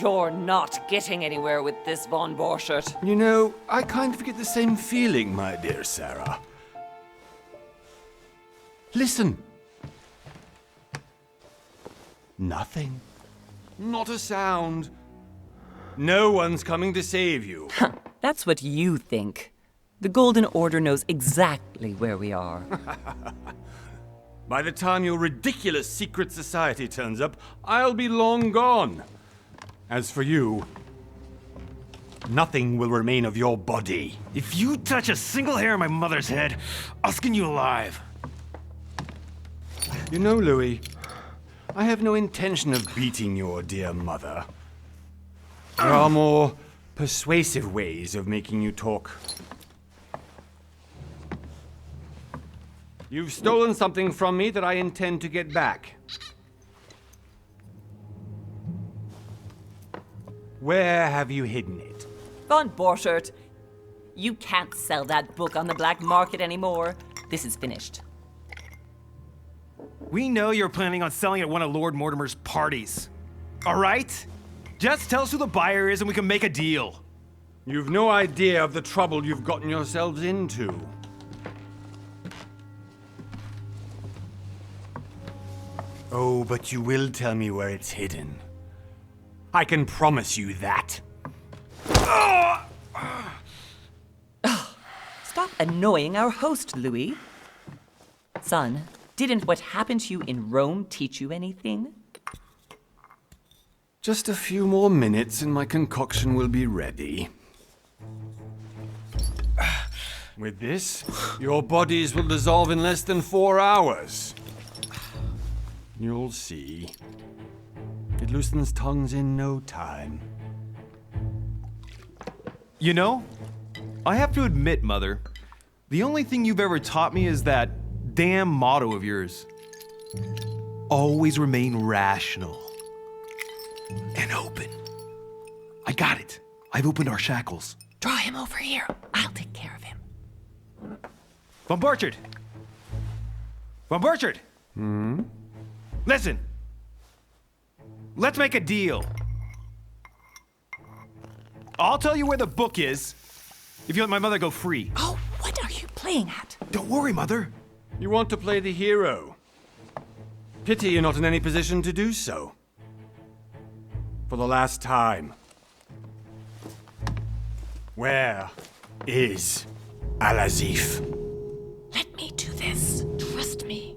You're not getting anywhere with this, Von Borchert. You know, I kind of get the same feeling, my dear Sarah. Listen. Nothing. Not a sound. No one's coming to save you. That's what you think. The Golden Order knows exactly where we are. By the time your ridiculous secret society turns up, I'll be long gone. As for you, nothing will remain of your body. If you touch a single hair on my mother's head, I'll skin you alive. You know, Louis, I have no intention of beating your dear mother. There are more persuasive ways of making you talk. You've stolen something from me that I intend to get back. Where have you hidden it? Von Borchert, you can't sell that book on the black market anymore. This is finished. We know you're planning on selling at one of Lord Mortimer's parties. All right? Just tell us who the buyer is and we can make a deal. You've no idea of the trouble you've gotten yourselves into. Oh, but you will tell me where it's hidden. I can promise you that. Stop annoying our host, Louis. Son, didn't what happened to you in Rome teach you anything? Just a few more minutes and my concoction will be ready. With this, your bodies will dissolve in less than 4 hours. You'll see. It loosens tongues in no time. You know, I have to admit, Mother, the only thing you've ever taught me is that damn motto of yours. Always remain rational. And open. I got it. I've opened our shackles. Draw him over here. I'll take care of him. Von Borchert! Von Borchert! Listen. Let's make a deal. I'll tell you where the book is if you let my mother go free. Oh, what are you playing at? Don't worry, Mother. You want to play the hero. Pity you're not in any position to do so. For the last time. Where is Al-Azif? Let me do this. Trust me.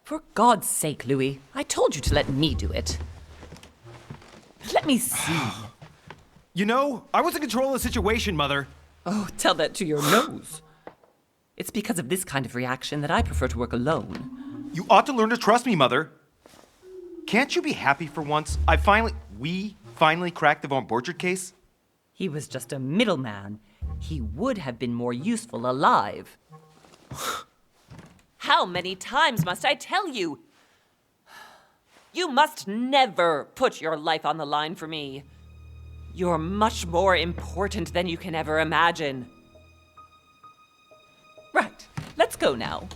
For God's sake, Louis, I told you to let me do it. Let me see. You know, I was in control of the situation, Mother. Oh, tell that to your nose. It's because of this kind of reaction that I prefer to work alone. You ought to learn to trust me, Mother. Can't you be happy for once? We finally cracked the Von Borchert case? He was just a middleman. He would have been more useful alive. How many times must I tell you? You must never put your life on the line for me. You're much more important than you can ever imagine. Right, let's go now.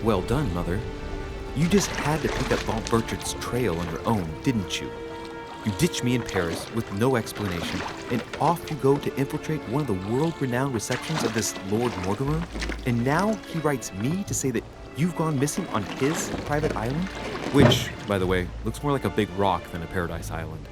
Well done, Mother. You just had to pick up Von Bertrand's trail on your own, didn't you? You ditched me in Paris with no explanation, and off you go to infiltrate one of the world-renowned receptions of this Lord Mortimer? And now he writes me to say that you've gone missing on his private island? Which, by the way, looks more like a big rock than a paradise island.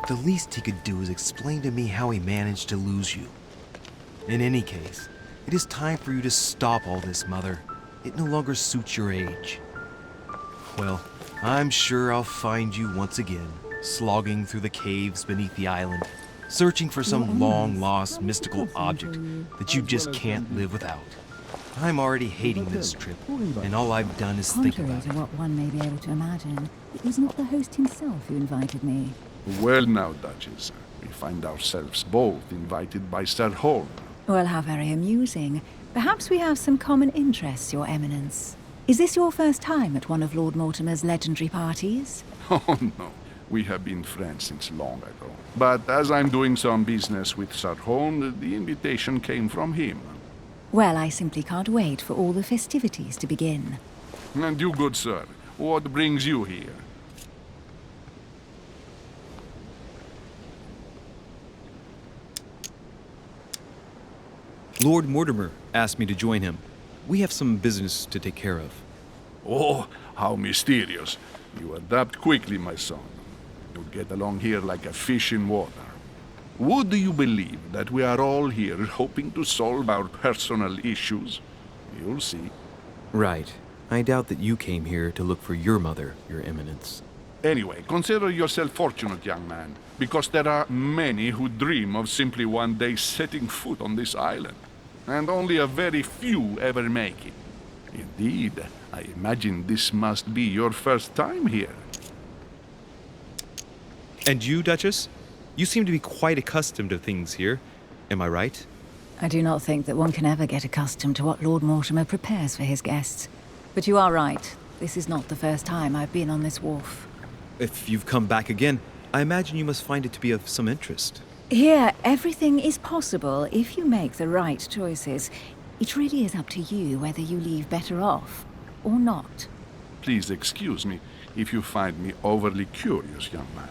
The least he could do is explain to me how he managed to lose you. In any case, it is time for you to stop all this, Mother. It no longer suits your age. Well, I'm sure I'll find you once again, slogging through the caves beneath the island, searching for some long-lost mystical object that you just can't live without. I'm already hating this trip, and all I've done is think Contrary about to it. what one may be able to imagine, it was not the host himself who invited me. Well now, Duchess, we find ourselves both invited by Sir Holm. Well, how very amusing. Perhaps we have some common interests, Your Eminence. Is this your first time at one of Lord Mortimer's legendary parties? Oh no, we have been friends since long ago. But as I'm doing some business with Sir Holm, the invitation came from him. Well, I simply can't wait for all the festivities to begin. And you, good sir, what brings you here? Lord Mortimer asked me to join him. We have some business to take care of. Oh, how mysterious. You adapt quickly, my son. You get along here like a fish in water. Would you believe that we are all here hoping to solve our personal issues? You'll see. Right. I doubt that you came here to look for your mother, Your Eminence. Anyway, consider yourself fortunate, young man, because there are many who dream of simply one day setting foot on this island, and only a very few ever make it. Indeed, I imagine this must be your first time here. And you, Duchess? You seem to be quite accustomed to things here. Am I right? I do not think that one can ever get accustomed to what Lord Mortimer prepares for his guests. But you are right. This is not the first time I've been on this wharf. If you've come back again, I imagine you must find it to be of some interest. Here, everything is possible if you make the right choices. It really is up to you whether you leave better off or not. Please excuse me if you find me overly curious, young man.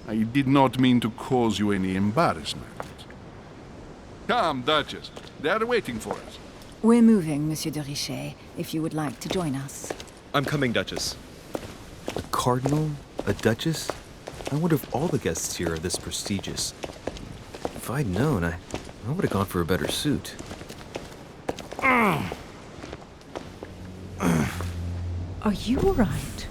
I did not mean to cause you any embarrassment. Come, Duchess. They are waiting for us. We're moving, Monsieur de Richet, if you would like to join us. I'm coming, Duchess. A cardinal? A duchess? I wonder if all the guests here are this prestigious. If I'd known, I would have gone for a better suit. Are you all right?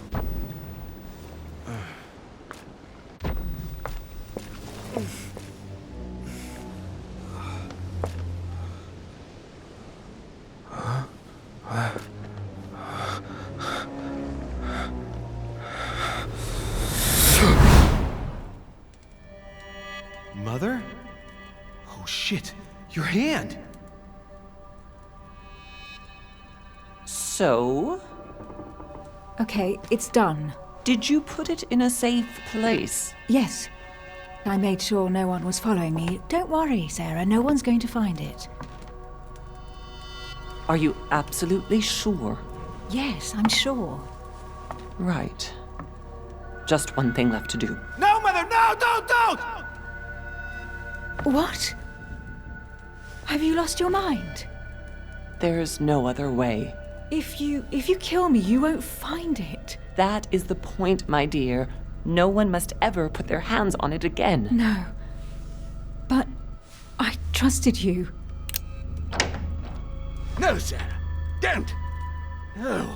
Mother? Oh shit, your hand! So, Okay, it's done. did you put it in a safe place? Yes. I made sure no one was following me. Don't worry, Sarah, no one's going to find it. Are you absolutely sure? Yes, I'm sure. Right. Just one thing left to do. No, Mother, no, don't! What? Have you lost your mind? There's no other way. If you kill me, you won't find it. That is the point, my dear. No one must ever put their hands on it again. No. But I trusted you. No, Sarah. Don't. No.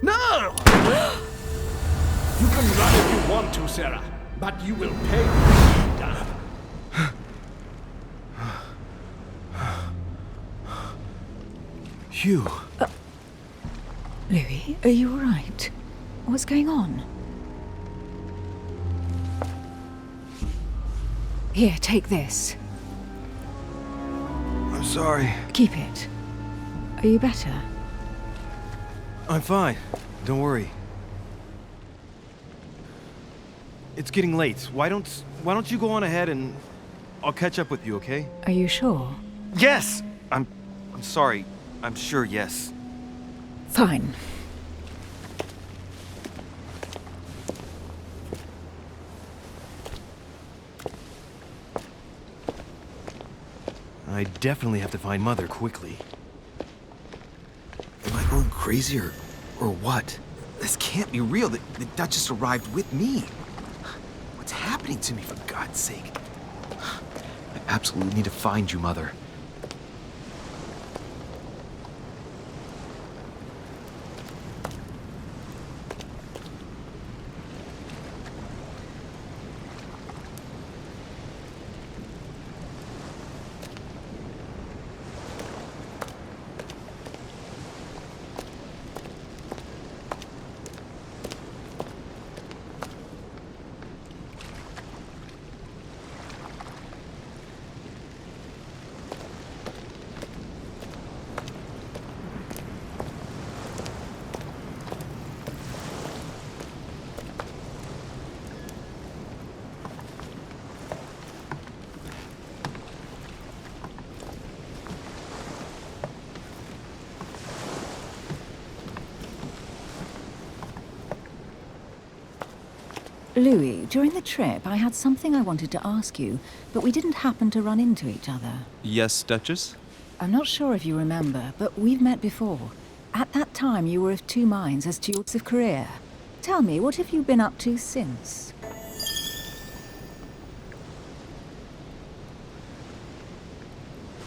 No! You can run if you want to, Sarah, but you will pay for that. Hugh. Louis, are you all right? What's going on? Here, take this. I'm sorry. Keep it. Are you better? I'm fine. Don't worry. It's getting late. Why don't you go on ahead and I'll catch up with you, okay? Are you sure? Yes! I'm sorry. I'm sure, yes. Fine. I definitely have to find Mother quickly. Am I going crazy or what? This can't be real. The Duchess arrived with me. What's happening to me, for God's sake? I absolutely need to find you, Mother. Louis, during the trip, I had something I wanted to ask you, but we didn't happen to run into each other. Yes, Duchess? I'm not sure if you remember, but we've met before. At that time, you were of two minds as to your course of career. Tell me, what have you been up to since?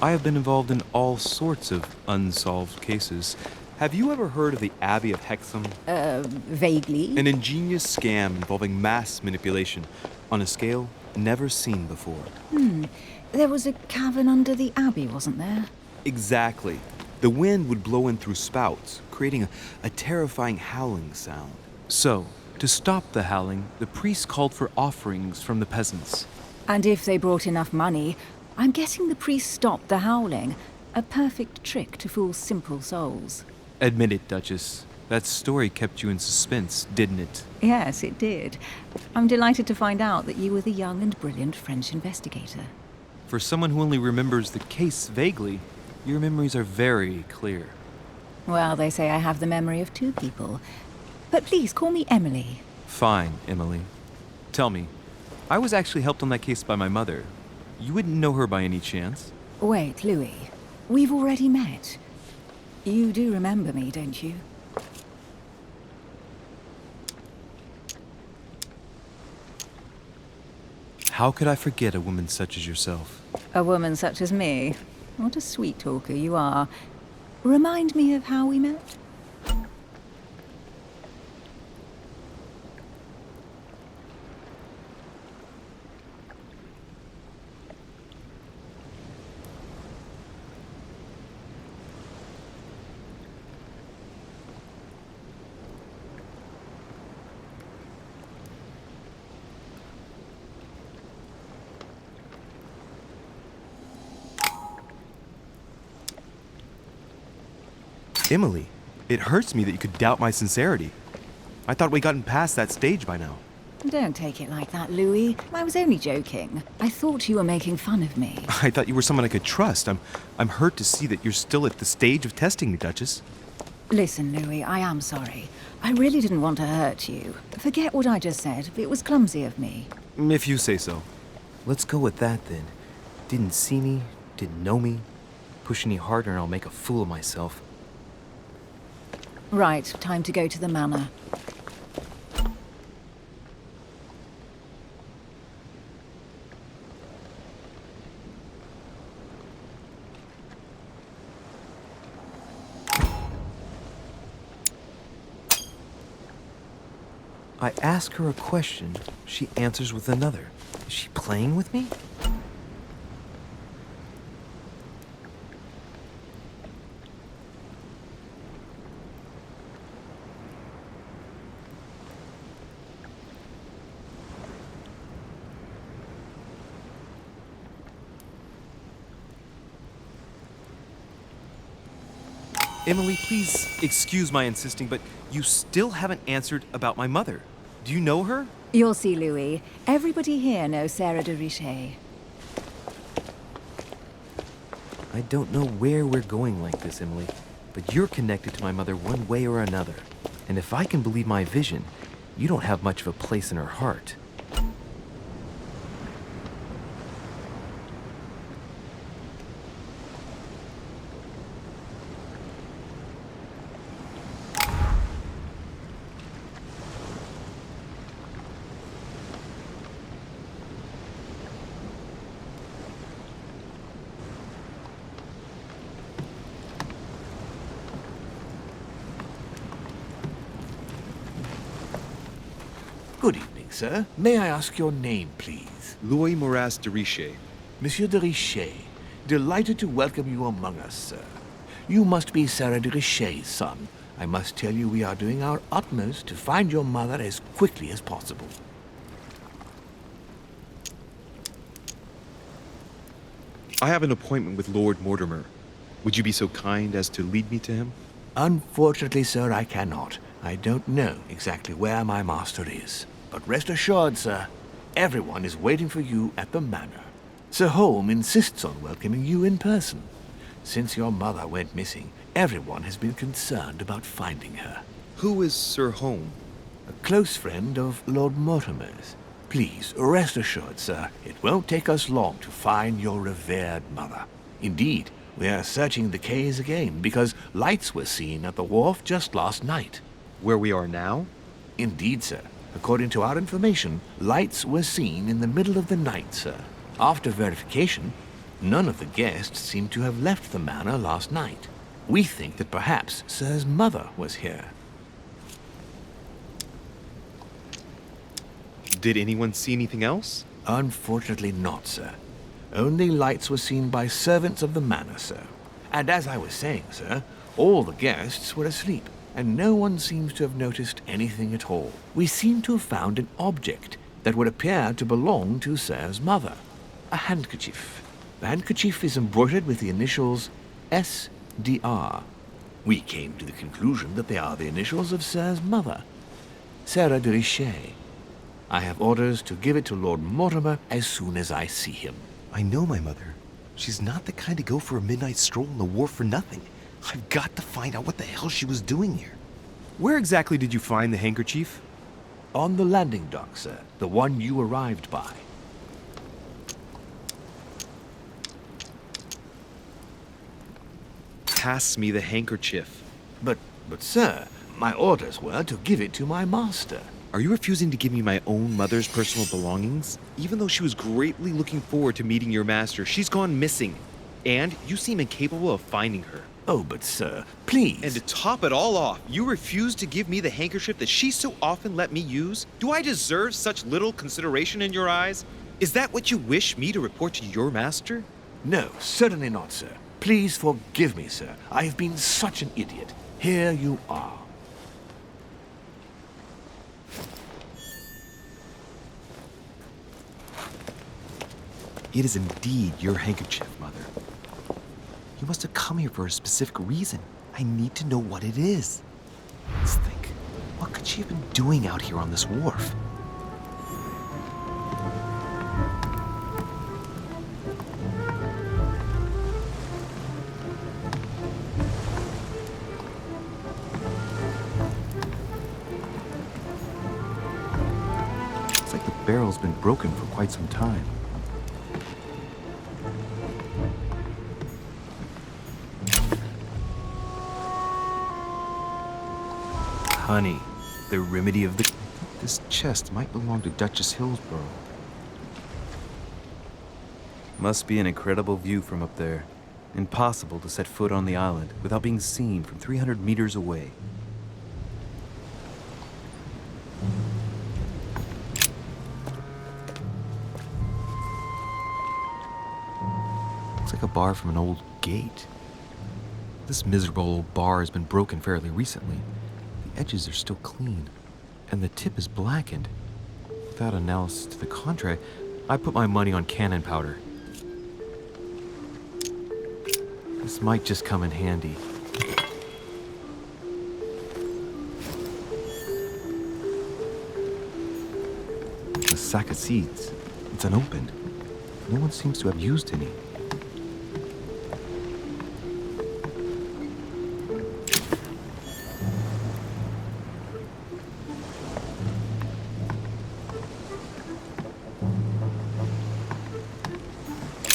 I have been involved in all sorts of unsolved cases. Have you ever heard of the Abbey of Hexham? Vaguely. An ingenious scam involving mass manipulation on a scale never seen before. There was a cavern under the abbey, wasn't there? Exactly. The wind would blow in through spouts, creating a terrifying howling sound. So, to stop the howling, the priests called for offerings from the peasants. And if they brought enough money, I'm guessing the priest stopped the howling. A perfect trick to fool simple souls. Admit it, Duchess. That story kept you in suspense, didn't it? Yes, it did. I'm delighted to find out that you were the young and brilliant French investigator. For someone who only remembers the case vaguely, your memories are very clear. Well, they say I have the memory of two people. But please, call me Emily. Fine, Emily. Tell me, I was actually helped on that case by my mother. You wouldn't know her by any chance? Wait, Louis. We've already met. You do remember me, don't you? How could I forget a woman such as yourself? A woman such as me? What a sweet talker you are. Remind me of how we met? Emily, it hurts me that you could doubt my sincerity. I thought we'd gotten past that stage by now. Don't take it like that, Louis. I was only joking. I thought you were making fun of me. I thought you were someone I could trust. I'm hurt to see that you're still at the stage of testing me, Duchess. Listen, Louis, I am sorry. I really didn't want to hurt you. Forget what I just said. It was clumsy of me. If you say so. Let's go with that then. Didn't see me, didn't know me. Push any harder and I'll make a fool of myself. Right, time to go to the manor. I ask her a question, she answers with another. Is she playing with me? Emily, please excuse my insisting, but you still haven't answered about my mother. Do you know her? You'll see, Louis. Everybody here knows Sarah de Richet. I don't know where we're going like this, Emily, but you're connected to my mother one way or another. And if I can believe my vision, you don't have much of a place in her heart. Good evening, sir. May I ask your name, please? Louis Moras de Richet. Monsieur de Richet. Delighted to welcome you among us, sir. You must be Sarah de Richet's son. I must tell you we are doing our utmost to find your mother as quickly as possible. I have an appointment with Lord Mortimer. Would you be so kind as to lead me to him? Unfortunately, sir, I cannot. I don't know exactly where my master is. But rest assured, sir, everyone is waiting for you at the manor. Sir Holm insists on welcoming you in person. Since your mother went missing, everyone has been concerned about finding her. Who is Sir Holm? A close friend of Lord Mortimer's. Please, rest assured, sir, it won't take us long to find your revered mother. Indeed, we are searching the quays again because lights were seen at the wharf just last night. Where we are now? Indeed, sir. According to our information, lights were seen in the middle of the night, sir. After verification, none of the guests seem to have left the manor last night. We think that perhaps Sir's mother was here. Did anyone see anything else? Unfortunately not, sir. Only lights were seen by servants of the manor, sir. And as I was saying, sir, all the guests were asleep, and no one seems to have noticed anything at all. We seem to have found an object that would appear to belong to Sir's mother. A handkerchief. The handkerchief is embroidered with the initials SDR. We came to the conclusion that they are the initials of Sir's mother, Sarah de Richet. I have orders to give it to Lord Mortimer as soon as I see him. I know my mother. She's not the kind to go for a midnight stroll on the wharf for nothing. I've got to find out what the hell she was doing here. Where exactly did you find the handkerchief? On the landing dock, sir. The one you arrived by. Pass me the handkerchief. But sir, my orders were to give it to my master. Are you refusing to give me my own mother's personal belongings? Even though she was greatly looking forward to meeting your master, she's gone missing. And you seem incapable of finding her. Oh, but sir, please. And to top it all off, you refuse to give me the handkerchief that she so often let me use? Do I deserve such little consideration in your eyes? Is that what you wish me to report to your master? No, certainly not, sir. Please forgive me, sir. I have been such an idiot. Here you are. It is indeed your handkerchief, Mother. You must have come here for a specific reason. I need to know what it is. Let's think. What could she have been doing out here on this wharf? Looks like the barrel's been broken for quite some time. Honey, the remedy of the... This chest might belong to Duchess Hillsborough. Must be an incredible view from up there. Impossible to set foot on the island without being seen from 300 meters away. Looks like a bar from an old gate. This miserable old bar has been broken fairly recently. The edges are still clean, and the tip is blackened. Without analysis to the contrary, I put my money on cannon powder. This might just come in handy. sack of seeds. It's unopened. No one seems to have used any.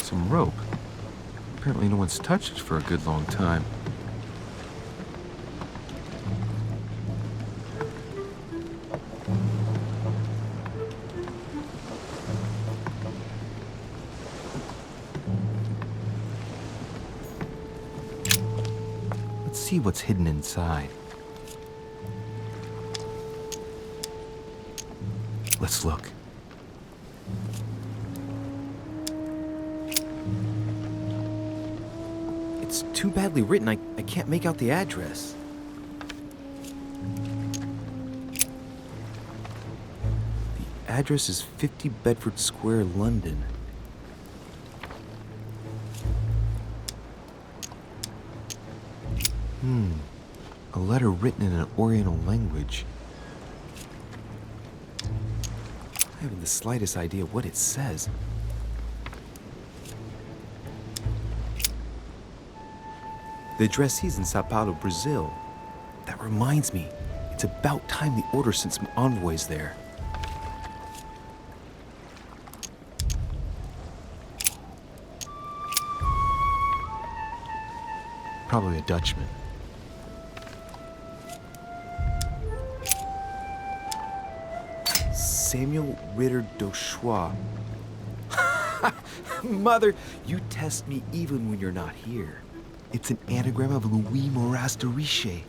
Some rope. Apparently no one's touched it for a good long time. Let's see what's hidden inside. Let's look. It's too badly written, I can't make out the address. The address is 50 Bedford Square, London. A letter written in an Oriental language. I haven't the slightest idea what it says. The addressee's in Sao Paulo, Brazil. That reminds me, it's about time the order sent some envoys there. Probably a Dutchman. Samuel Ritter Dauchois. Mother, you test me even when you're not here. It's an anagram of Louis Moras de Riche.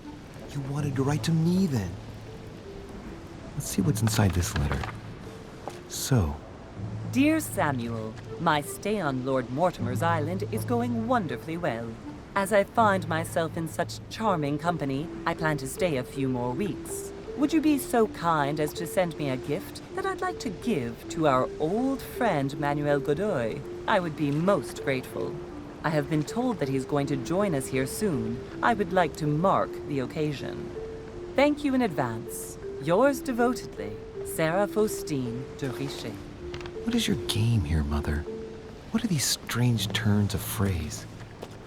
You wanted to write to me then. Let's see what's inside this letter. So, Dear Samuel, my stay on Lord Mortimer's island is going wonderfully well. As I find myself in such charming company, I plan to stay a few more weeks. Would you be so kind as to send me a gift that I'd like to give to our old friend Manuel Godoy? I would be most grateful. I have been told that he's going to join us here soon. I would like to mark the occasion. Thank you in advance. Yours devotedly, Sarah Faustine de Riche. what is your game here, Mother? What are these strange turns of phrase?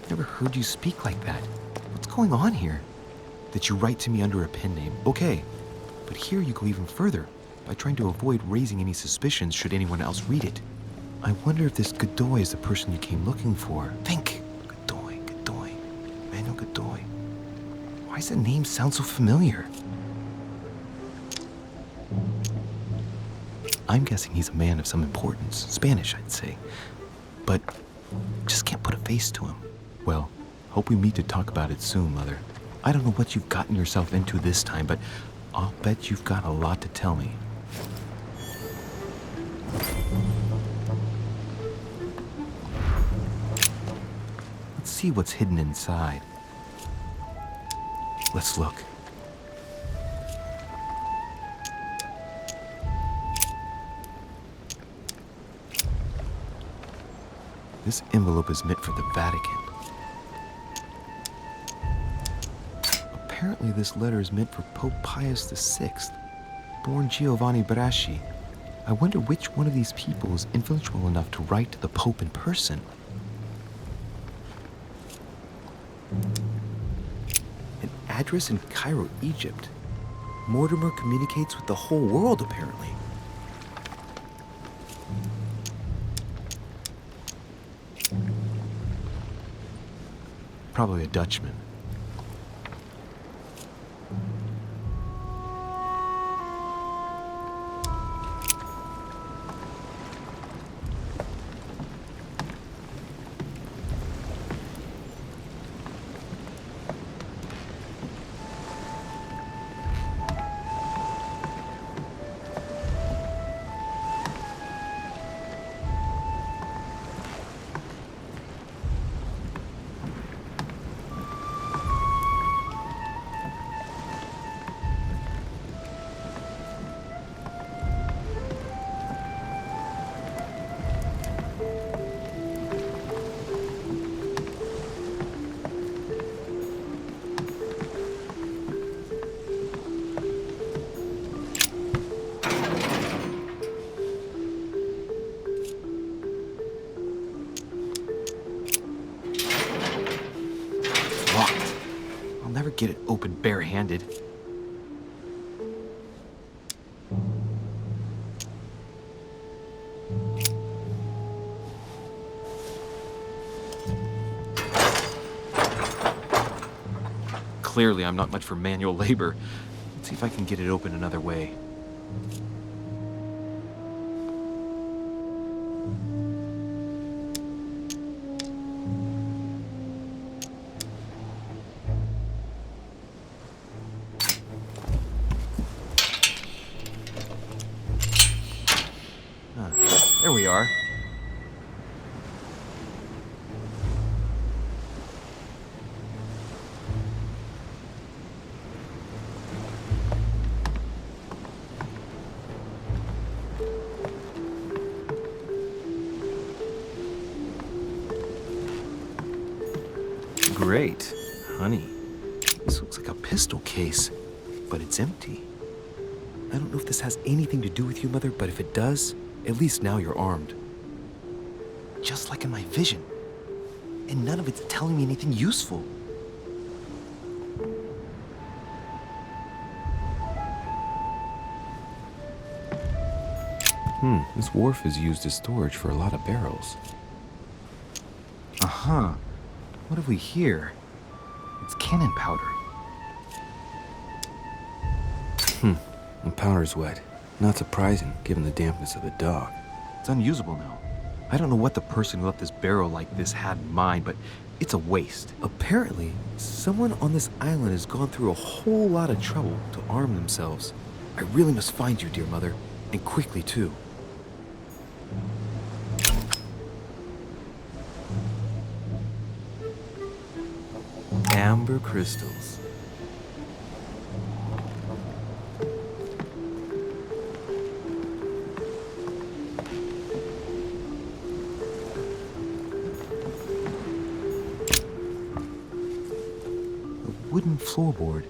Never heard you speak like that. What's going on here? That you write to me under a pen name, okay. But here you go even further, by trying to avoid raising any suspicions should anyone else read it. I wonder if this Godoy is the person you came looking for. Think! Godoy. Manuel Godoy. Why does that name sound so familiar? I'm guessing he's a man of some importance. Spanish, I'd say. But just can't put a face to him. Well, hope we meet to talk about it soon, Mother. I don't know what you've gotten yourself into this time, but I'll bet you've got a lot to tell me. Let's see what's hidden inside. Let's look. This envelope is meant for the Vatican. Apparently this letter is meant for Pope Pius VI, born Giovanni Braschi. I wonder which one of these people is influential enough to write to the Pope in person. An address in Cairo, Egypt. Mortimer communicates with the whole world, apparently. Probably a Dutchman. never get it open barehanded. Clearly, I'm not much for manual labor. Let's see if I can get it open another way. There we are. Great. Honey. This looks like a pistol case, but it's empty. I don't know if this has anything to do with you, Mother, but if it does, at least now you're armed. Just like in my vision. And none of it's telling me anything useful. This wharf is used as storage for a lot of barrels. Uh-huh. What have we here? It's cannon powder. The powder's wet. Not surprising, given the dampness of the dock. It's unusable now. I don't know what the person who left this barrel like this had in mind, but it's a waste. Apparently, someone on this island has gone through a whole lot of trouble to arm themselves. I really must find you, dear Mother, and quickly, too. Amber crystals. A wooden floorboard.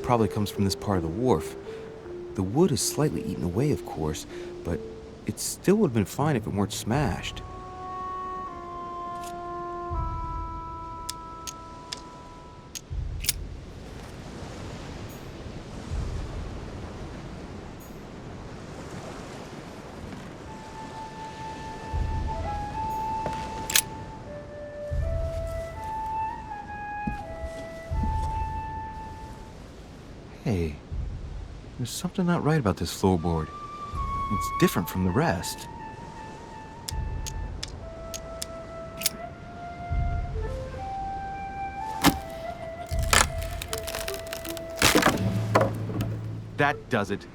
Probably comes from this part of the wharf. The wood is slightly eaten away, of course, but it still would have been fine if it weren't smashed. Hey, there's something not right about this floorboard. It's different from the rest. That does it.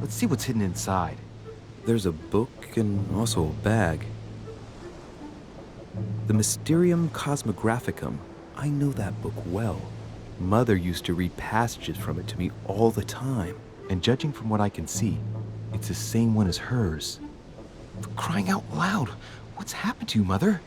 Let's see what's hidden inside. There's a book and also a bag. The Mysterium Cosmographicum. I know that book well. Mother used to read passages from it to me all the time. And judging from what I can see, it's the same one as hers. For crying out loud, what's happened to you, Mother?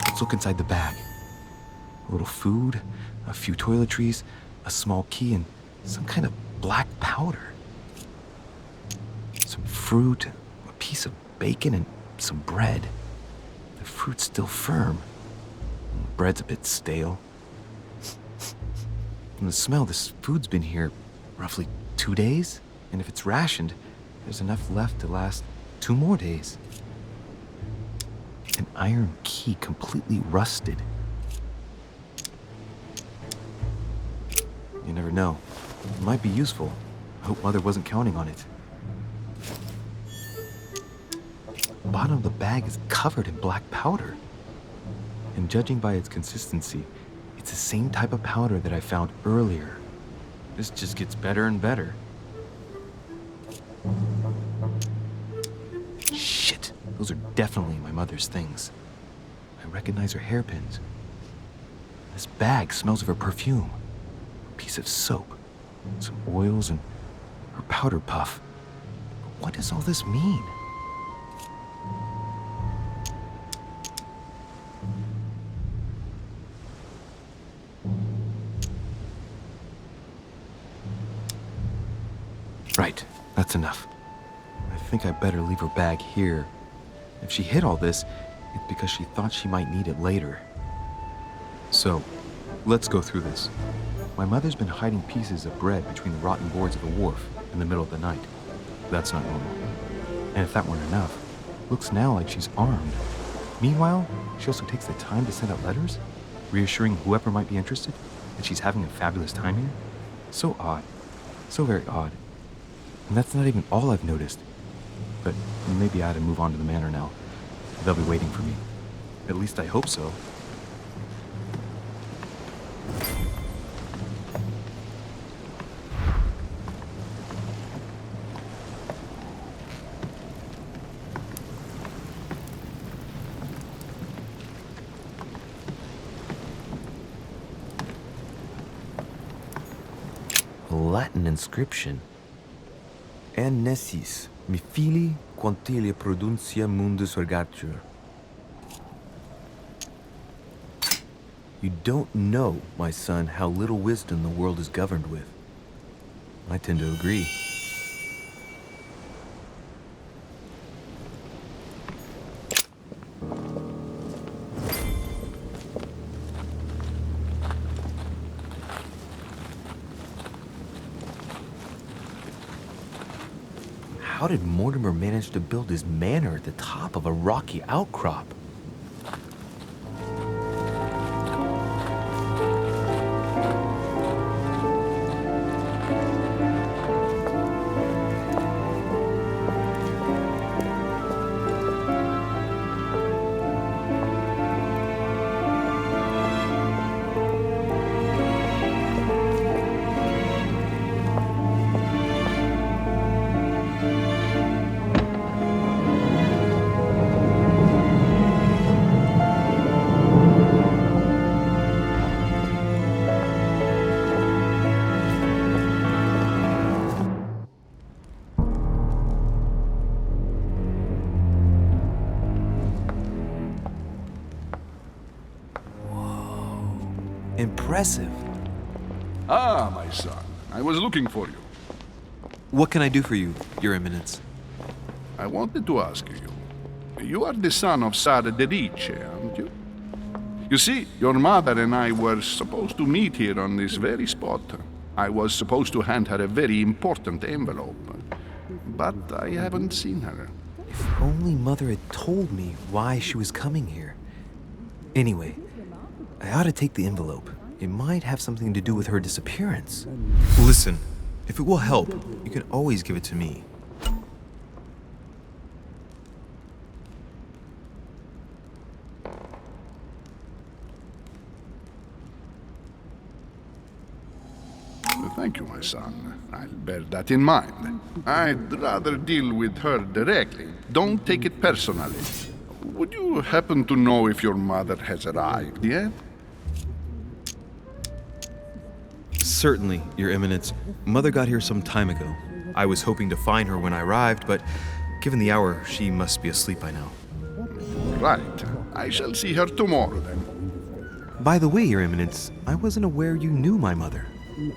Let's look inside the bag. A little food, a few toiletries, a small key, and some kind of black powder. Some fruit, a piece of bacon, and some bread. The fruit's still firm. The bread's a bit stale. From the smell, this food's been here roughly 2 days. And if it's rationed, there's enough left to last 2 more days. An iron key completely rusted. You never know. It might be useful. I hope Mother wasn't counting on it. The bottom of the bag is covered in black powder. And judging by its consistency, it's the same type of powder that I found earlier. This just gets better and better. Shit, those are definitely my mother's things. I recognize her hairpins. This bag smells of her perfume. A piece of soap, some oils, and her powder puff. But what does all this mean? Right, that's enough. I think I better leave her bag here. If she hid all this, it's because she thought she might need it later. So, let's go through this. My mother's been hiding pieces of bread between the rotten boards of the wharf in the middle of the night. That's not normal. And if that weren't enough, looks now like she's armed. Meanwhile, she also takes the time to send out letters, reassuring whoever might be interested that she's having a fabulous time here. So odd. So very odd. And that's not even all I've noticed. But maybe I ought to move on to the manor now. They'll be waiting for me. At least I hope so. A Latin inscription. Nessis, mi fili quantilia produncia mundus vergatur. You don't know, my son, how little wisdom the world is governed with. I tend to agree. How did Mortimer manage to build his manor at the top of a rocky outcrop? Impressive. Ah, my son. I was looking for you. What can I do for you, Your Eminence? I wanted to ask you. You are the son of Sara de Riche, aren't you? You see, your mother and I were supposed to meet here on this very spot. I was supposed to hand her a very important envelope. But I haven't seen her. If only Mother had told me why she was coming here. Anyway, I ought to take the envelope. It might have something to do with her disappearance. Listen, if it will help, you can always give it to me. Thank you, my son. I'll bear that in mind. I'd rather deal with her directly. Don't take it personally. Would you happen to know if your mother has arrived yet? Certainly, Your Eminence. Mother got here some time ago. I was hoping to find her when I arrived, but given the hour, she must be asleep by now. Right. I shall see her tomorrow, then. By the way, Your Eminence, I wasn't aware you knew my mother.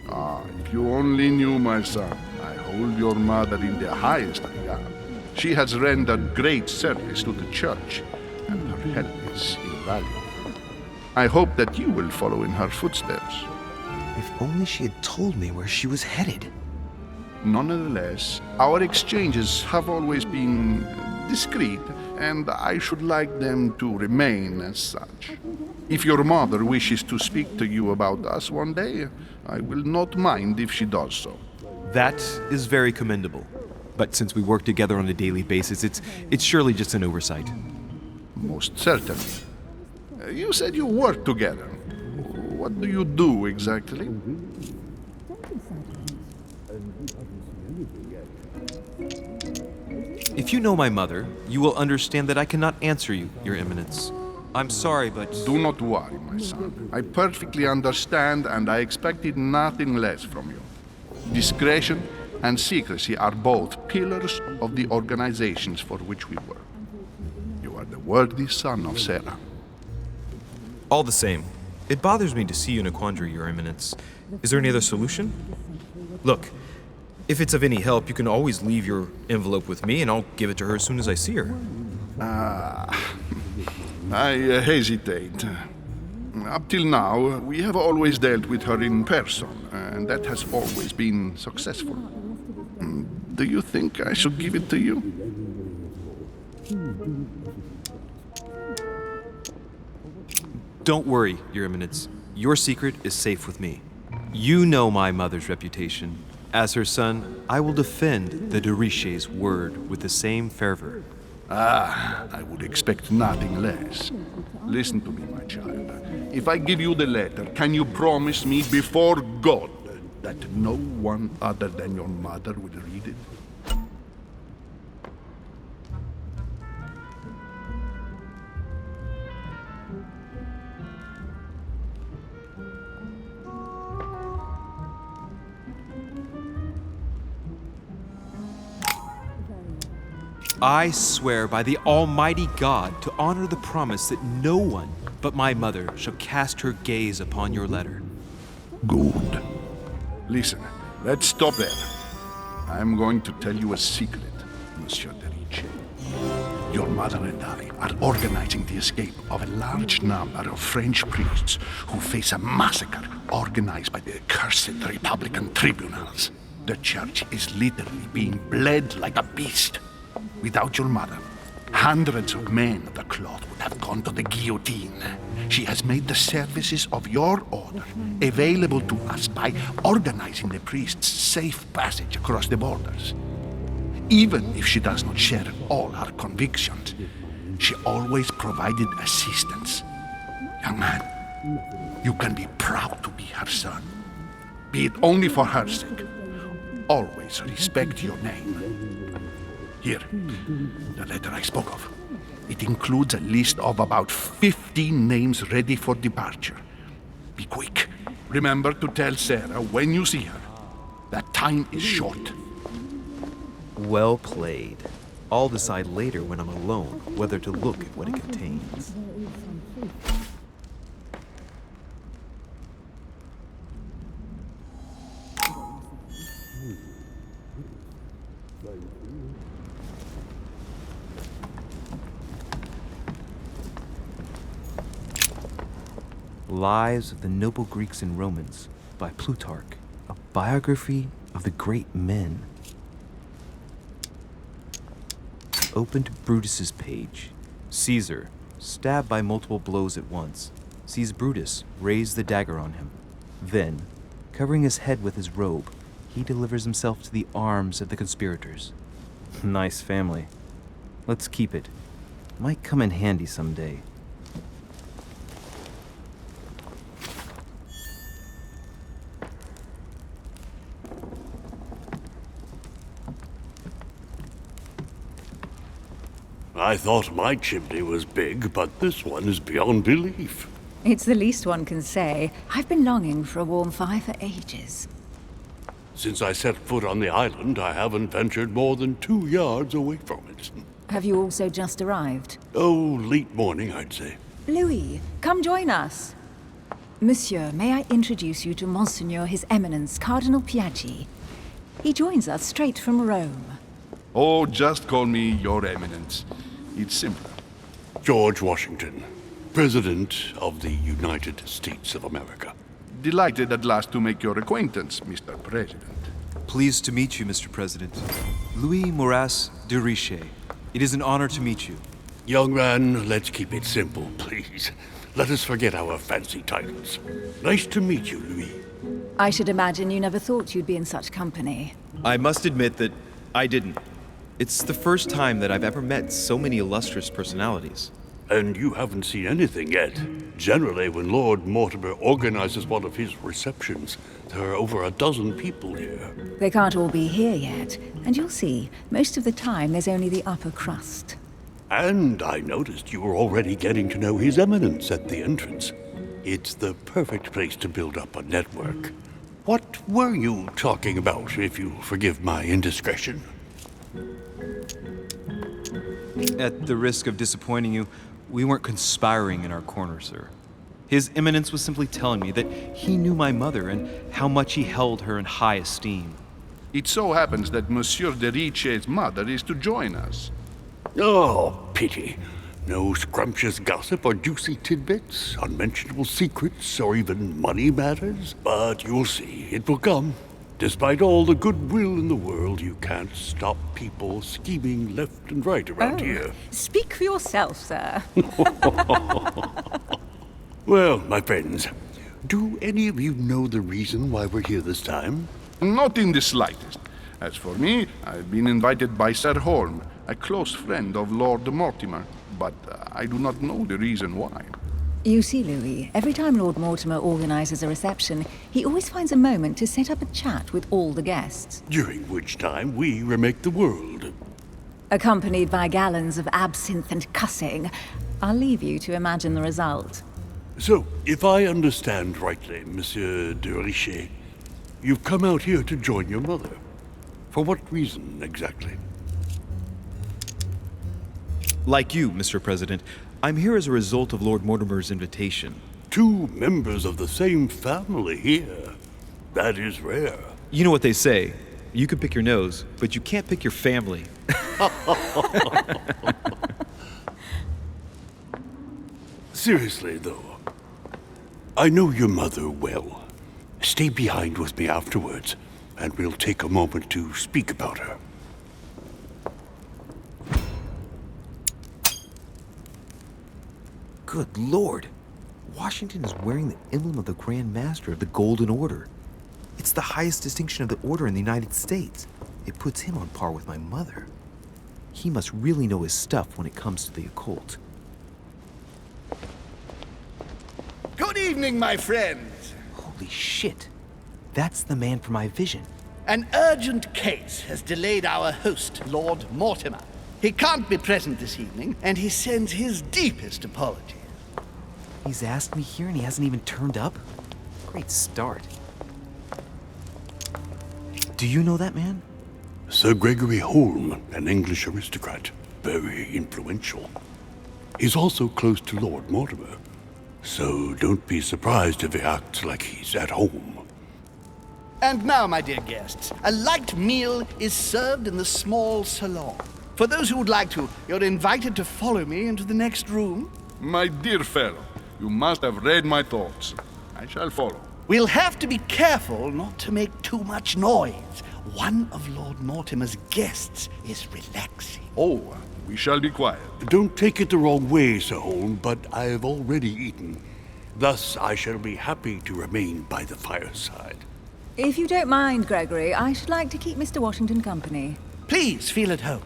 Ah, if you only knew, my son. I hold your mother in the highest regard. She has rendered great service to the church, and her help is invaluable. I hope that you will follow in her footsteps. If only she had told me where she was headed. Nonetheless, our exchanges have always been discreet, and I should like them to remain as such. If your mother wishes to speak to you about us one day, I will not mind if she does so. That is very commendable. But since we work together on a daily basis, it's surely just an oversight. Most certainly. You said you work together. What do you do exactly? If you know my mother, you will understand that I cannot answer you, Your Eminence. I'm sorry, but... Do not worry, my son. I perfectly understand, and I expected nothing less from you. Discretion and secrecy are both pillars of the organizations for which we work. You are the worthy son of Sarah. All the same, it bothers me to see you in a quandary, Your Eminence. Is there any other solution? Look, If it's of any help, you can always leave your envelope with me and I'll give it to her as soon as I see her. I hesitate. Up till now, we have always dealt with her in person, and that has always been successful. Do you think I should give it to you? Don't worry, Your Eminence. Your secret is safe with me. You know my mother's reputation. As her son, I will defend the de Richet's word with the same fervor. I would expect nothing less. Listen to me, my child. If I give you the letter, can you promise me before God that no one other than your mother will read it? I swear by the Almighty God to honor the promise that no one but my mother shall cast her gaze upon your letter. Good. Listen, let's stop there. I'm going to tell you a secret, Monsieur de Richet. Your mother and I are organizing the escape of a large number of French priests who face a massacre organized by the accursed Republican tribunals. The church is literally being bled like a beast. Without your mother, hundreds of men of the cloth would have gone to the guillotine. She has made the services of your order available to us by organizing the priests' safe passage across the borders. Even if she does not share all our convictions, she always provided assistance. Young man, you can be proud to be her son. Be it only for her sake. Always respect your name. Here, the letter I spoke of. It includes a list of about 15 names ready for departure. Be quick. Remember to tell Sarah when you see her that time is short. Well played. I'll decide later when I'm alone whether to look at what it contains. Lives of the Noble Greeks and Romans by Plutarch, a biography of the great men. Open to Brutus's page. Caesar, stabbed by multiple blows at once, sees Brutus raise the dagger on him. Then, covering his head with his robe, he delivers himself to the arms of the conspirators. Nice family. Let's keep it. Might come in handy someday. I thought my chimney was big, but this one is beyond belief. It's the least one can say. I've been longing for a warm fire for ages. Since I set foot on the island, I haven't ventured more than 2 yards away from it. Have you also just arrived? Oh, late morning, I'd say. Louis, come join us. Monsieur, may I introduce you to Monseigneur His Eminence, Cardinal Piaggi? He joins us straight from Rome. Oh, just call me Your Eminence. It's simpler. George Washington, President of the United States of America. Delighted at last to make your acquaintance, Mr. President. Pleased to meet you, Mr. President. Louis Maurras de Richet. It is an honor to meet you. Young man, let's keep it simple, please. Let us forget our fancy titles. Nice to meet you, Louis. I should imagine you never thought you'd be in such company. I must admit that I didn't. It's the first time that I've ever met so many illustrious personalities. And you haven't seen anything yet. Generally, when Lord Mortimer organizes one of his receptions, there are over a dozen people here. They can't all be here yet, and you'll see, most of the time there's only the upper crust. And I noticed you were already getting to know His Eminence at the entrance. It's the perfect place to build up a network. What were you talking about, if you forgive my indiscretion? At the risk of disappointing you, we weren't conspiring in our corner, sir. His Eminence was simply telling me that he knew my mother and how much he held her in high esteem. It so happens that Monsieur de Riche's mother is to join us. Oh, pity. No scrumptious gossip or juicy tidbits, unmentionable secrets, or even money matters. But you'll see, it will come. Despite all the goodwill in the world, you can't stop people scheming left and right around here. Speak for yourself, sir. Well, my friends, do any of you know the reason why we're here this time? Not in the slightest. As for me, I've been invited by Sir Holm, a close friend of Lord Mortimer, but I do not know the reason why. You see, Louis, every time Lord Mortimer organises a reception, he always finds a moment to set up a chat with all the guests. During which time we remake the world. Accompanied by gallons of absinthe and cussing. I'll leave you to imagine the result. So, if I understand rightly, Monsieur de Richet, you've come out here to join your mother. For what reason, exactly? Like you, Mr. President, I'm here as a result of Lord Mortimer's invitation. 2 members of the same family here. That is rare. You know what they say. You can pick your nose, but you can't pick your family. Seriously, though, I know your mother well. Stay behind with me afterwards, and we'll take a moment to speak about her. Good Lord! Washington is wearing the emblem of the Grand Master of the Golden Order. It's the highest distinction of the Order in the United States. It puts him on par with my mother. He must really know his stuff when it comes to the occult. Good evening, my friends. Holy shit! That's the man for my vision. An urgent case has delayed our host, Lord Mortimer. He can't be present this evening, and he sends his deepest apologies. He's asked me here and he hasn't even turned up? Great start. Do you know that man? Sir Gregory Holm, an English aristocrat, very influential. He's also close to Lord Mortimer, so don't be surprised if he acts like he's at home. And now, my dear guests, a light meal is served in the small salon. For those who would like to, you're invited to follow me into the next room. My dear fellow, you must have read my thoughts. I shall follow. We'll have to be careful not to make too much noise. One of Lord Mortimer's guests is relaxing. Oh, we shall be quiet. Don't take it the wrong way, Sir Holm, but I've already eaten. Thus, I shall be happy to remain by the fireside. If you don't mind, Gregory, I should like to keep Mr. Washington company. Please feel at home.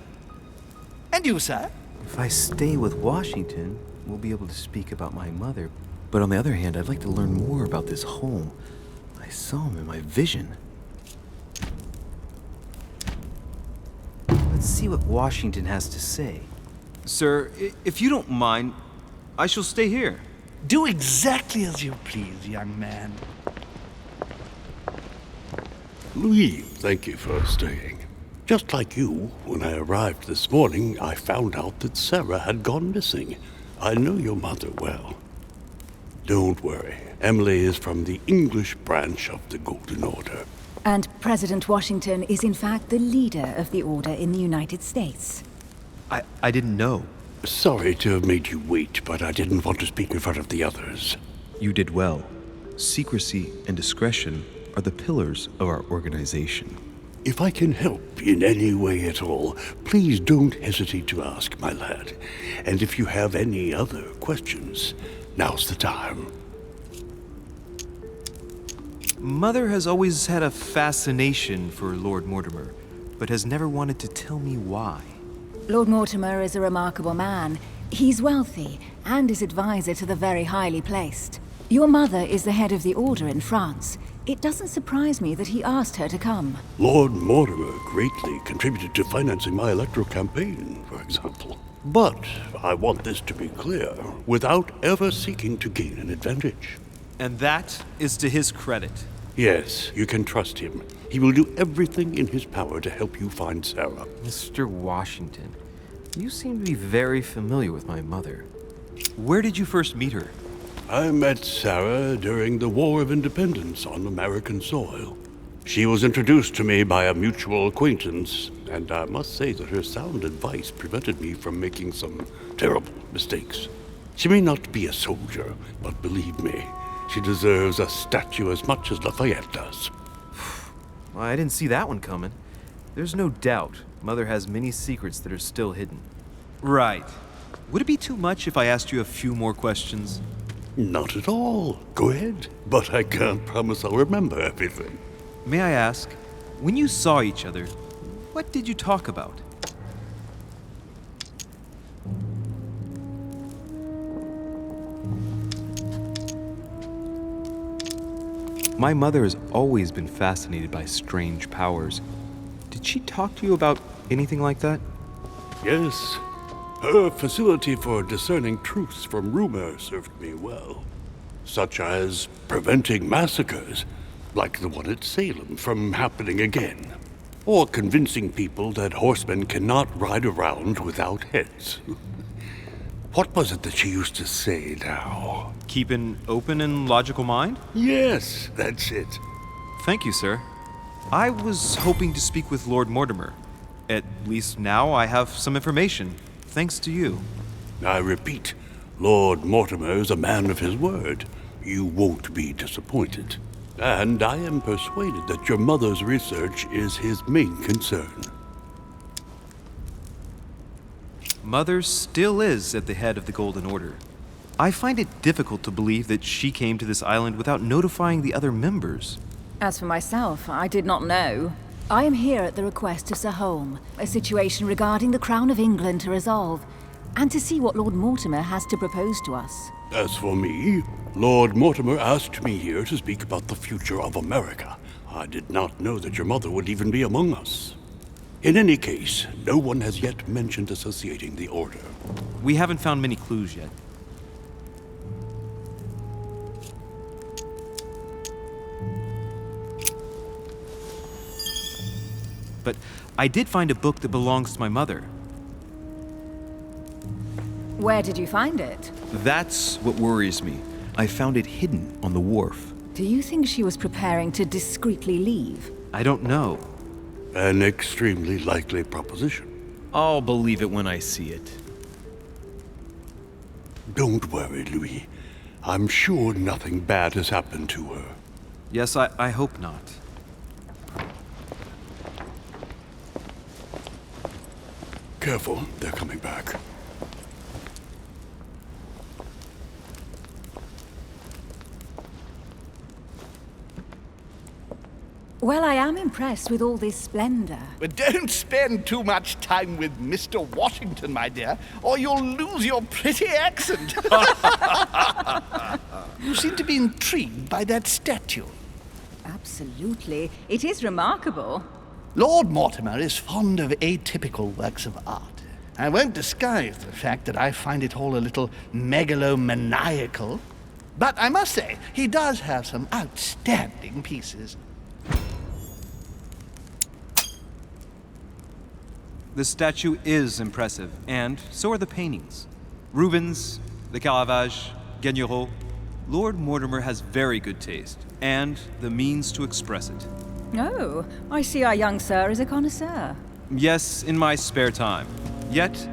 And you, sir? If I stay with Washington, we'll be able to speak about my mother. But on the other hand, I'd like to learn more about this home. I saw him in my vision. Let's see what Washington has to say. Sir, if you don't mind, I shall stay here. Do exactly as you please, young man. Louis, thank you for staying. Just like you, when I arrived this morning, I found out that Sarah had gone missing. I know your mother well. Don't worry. Emily is from the English branch of the Golden Order. And President Washington is in fact the leader of the Order in the United States. I didn't know. Sorry to have made you wait, but I didn't want to speak in front of the others. You did well. Secrecy and discretion are the pillars of our organization. If I can help in any way at all, please don't hesitate to ask, my lad. And if you have any other questions, now's the time. Mother has always had a fascination for Lord Mortimer, but has never wanted to tell me why. Lord Mortimer is a remarkable man. He's wealthy and is advisor to the very highly placed. Your mother is the head of the Order in France. It doesn't surprise me that he asked her to come. Lord Mortimer greatly contributed to financing my electoral campaign, for example. But I want this to be clear, without ever seeking to gain an advantage. And that is to his credit. Yes, you can trust him. He will do everything in his power to help you find Sarah. Mr. Washington, you seem to be very familiar with my mother. Where did you first meet her? I met Sarah during the War of Independence on American soil. She was introduced to me by a mutual acquaintance, and I must say that her sound advice prevented me from making some terrible mistakes. She may not be a soldier, but believe me, she deserves a statue as much as Lafayette does. Well, I didn't see that one coming. There's no doubt Mother has many secrets that are still hidden. Right. Would it be too much if I asked you a few more questions? Not at all. Go ahead. But I can't promise I'll remember everything. May I ask, when you saw each other, what did you talk about? My mother has always been fascinated by strange powers. Did she talk to you about anything like that? Yes. Her facility for discerning truths from rumor served me well. Such as preventing massacres, like the one at Salem, from happening again. Or convincing people that horsemen cannot ride around without heads. What was it that she used to say now? Keep an open and logical mind? Yes, that's it. Thank you, sir. I was hoping to speak with Lord Mortimer. At least now I have some information, thanks to you. I repeat, Lord Mortimer is a man of his word. You won't be disappointed. And I am persuaded that your mother's research is his main concern. Mother still is at the head of the Golden Order. I find it difficult to believe that she came to this island without notifying the other members. As for myself, I did not know. I am here at the request of Sir Holm, a situation regarding the Crown of England to resolve, and to see what Lord Mortimer has to propose to us. As for me, Lord Mortimer asked me here to speak about the future of America. I did not know that your mother would even be among us. In any case, no one has yet mentioned associating the Order. We haven't found many clues yet. But I did find a book that belongs to my mother. Where did you find it? That's what worries me. I found it hidden on the wharf. Do you think she was preparing to discreetly leave? I don't know. An extremely likely proposition. I'll believe it when I see it. Don't worry, Louis. I'm sure nothing bad has happened to her. Yes, I hope not. Careful, they're coming back. Well, I am impressed with all this splendor. But don't spend too much time with Mr. Washington, my dear, or you'll lose your pretty accent. You seem to be intrigued by that statue. Absolutely. It is remarkable. Lord Mortimer is fond of atypical works of art. I won't disguise the fact that I find it all a little megalomaniacal. But I must say, he does have some outstanding pieces. The statue is impressive, and so are the paintings. Rubens, the Caravage, Guignero. Lord Mortimer has very good taste, and the means to express it. Oh, I see our young sir is a connoisseur. Yes, in my spare time. Yet,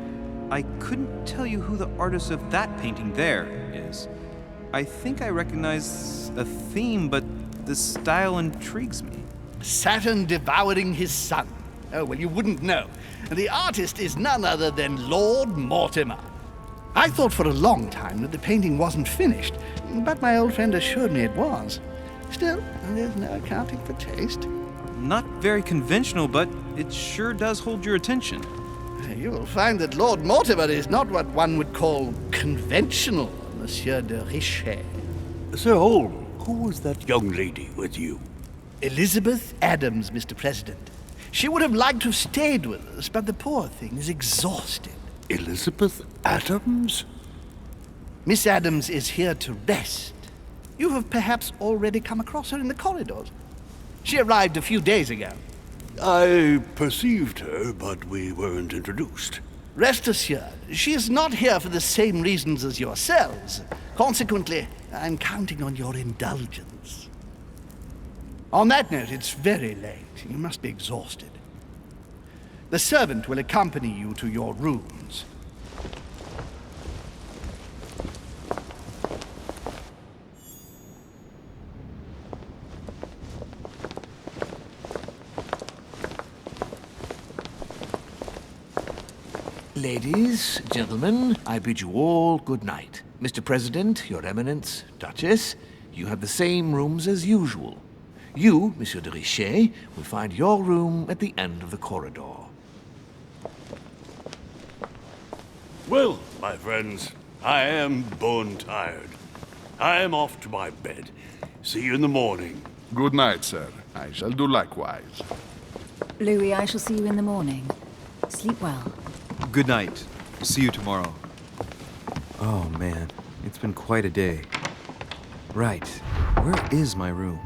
I couldn't tell you who the artist of that painting there is. I think I recognize a theme, but the style intrigues me. Saturn devouring his son. Oh, well, you wouldn't know. The artist is none other than Lord Mortimer. I thought for a long time that the painting wasn't finished, but my old friend assured me it was. Still, there's no accounting for taste. Not very conventional, but it sure does hold your attention. You will find that Lord Mortimer is not what one would call conventional, Monsieur de Richet. Sir Holm, who was that young lady with you? Elizabeth Adams, Mr. President. She would have liked to have stayed with us, but the poor thing is exhausted. Elizabeth Adams? Miss Adams is here to rest. You have perhaps already come across her in the corridors. She arrived a few days ago. I perceived her, but we weren't introduced. Rest assured, she is not here for the same reasons as yourselves. Consequently, I'm counting on your indulgence. On that note, it's very late. You must be exhausted. The servant will accompany you to your rooms. Ladies, gentlemen, I bid you all good night. Mr. President, Your Eminence, Duchess, you have the same rooms as usual. You, Monsieur de Richet, will find your room at the end of the corridor. Well, my friends, I am bone tired. I am off to my bed. See you in the morning. Good night, sir. I shall do likewise. Louis, I shall see you in the morning. Sleep well. Good night. See you tomorrow. Oh man, it's been quite a day. Right, where is my room?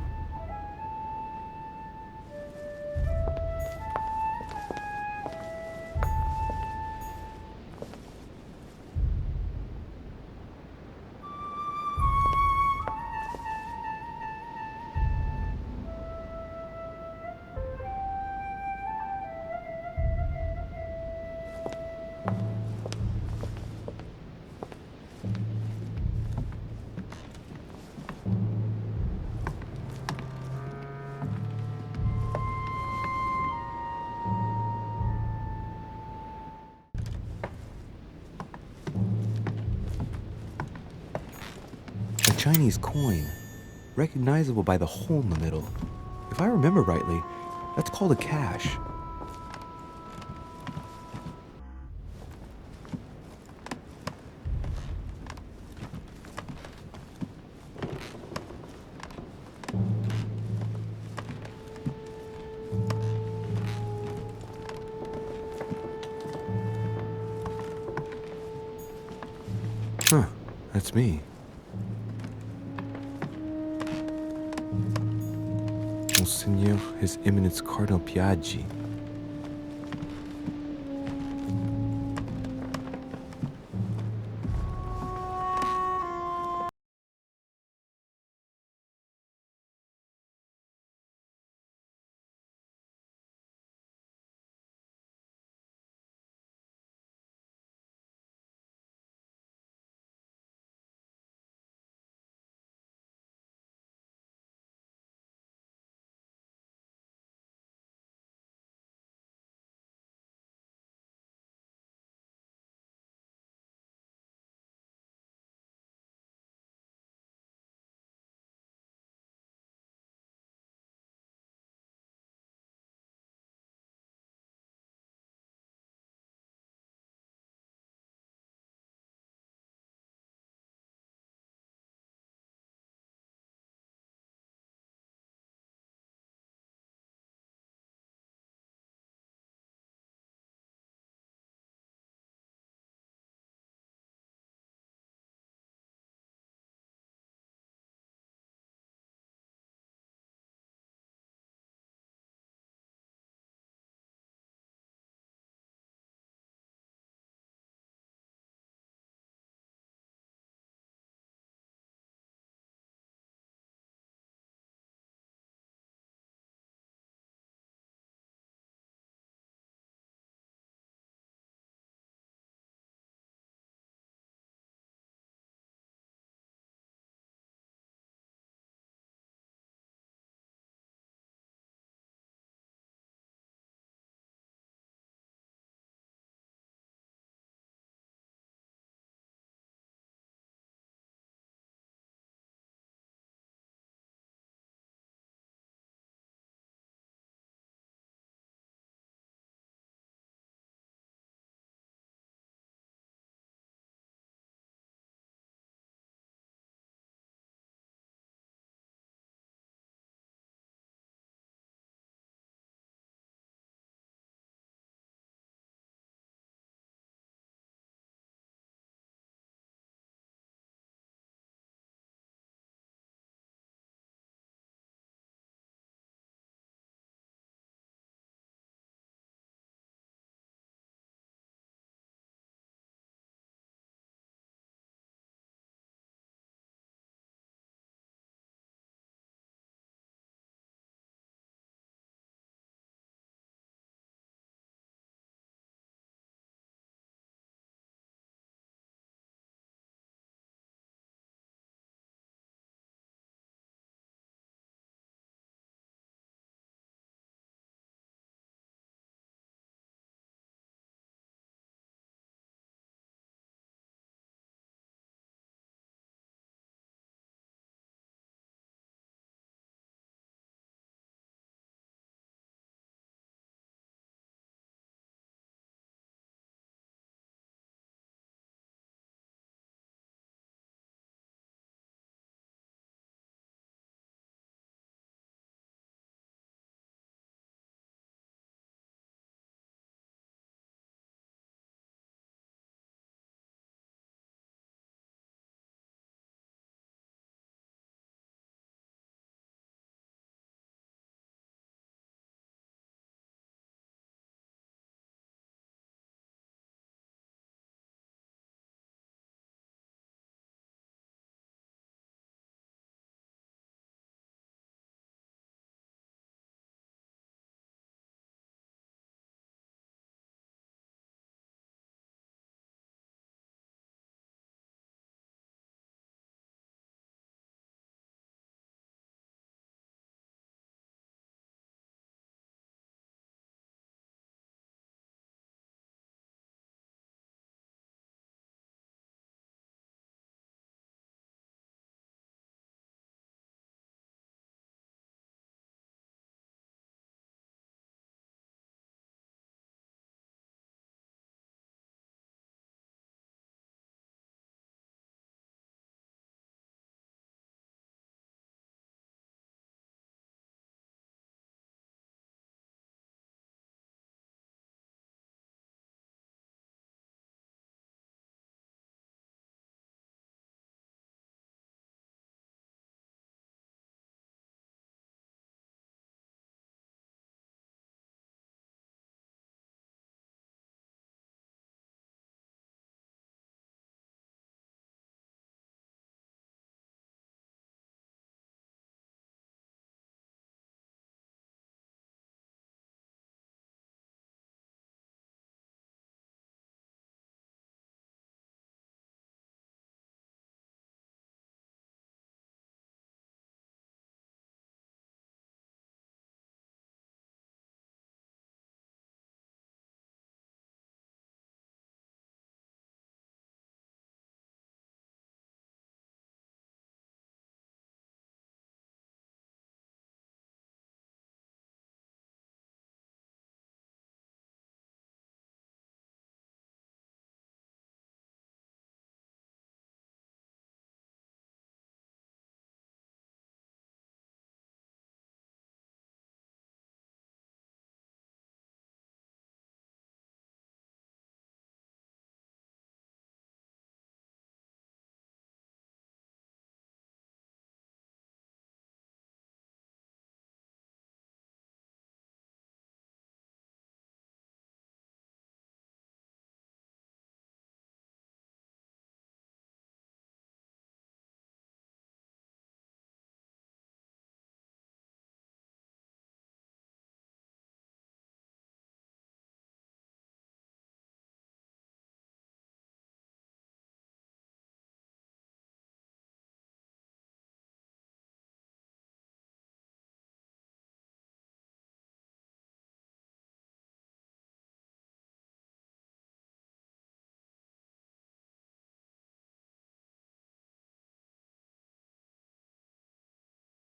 Chinese coin, recognizable by the hole in the middle. If I remember rightly, that's called a cash. Huh, that's me. Monseigneur, His Eminence Cardinal Piaggi.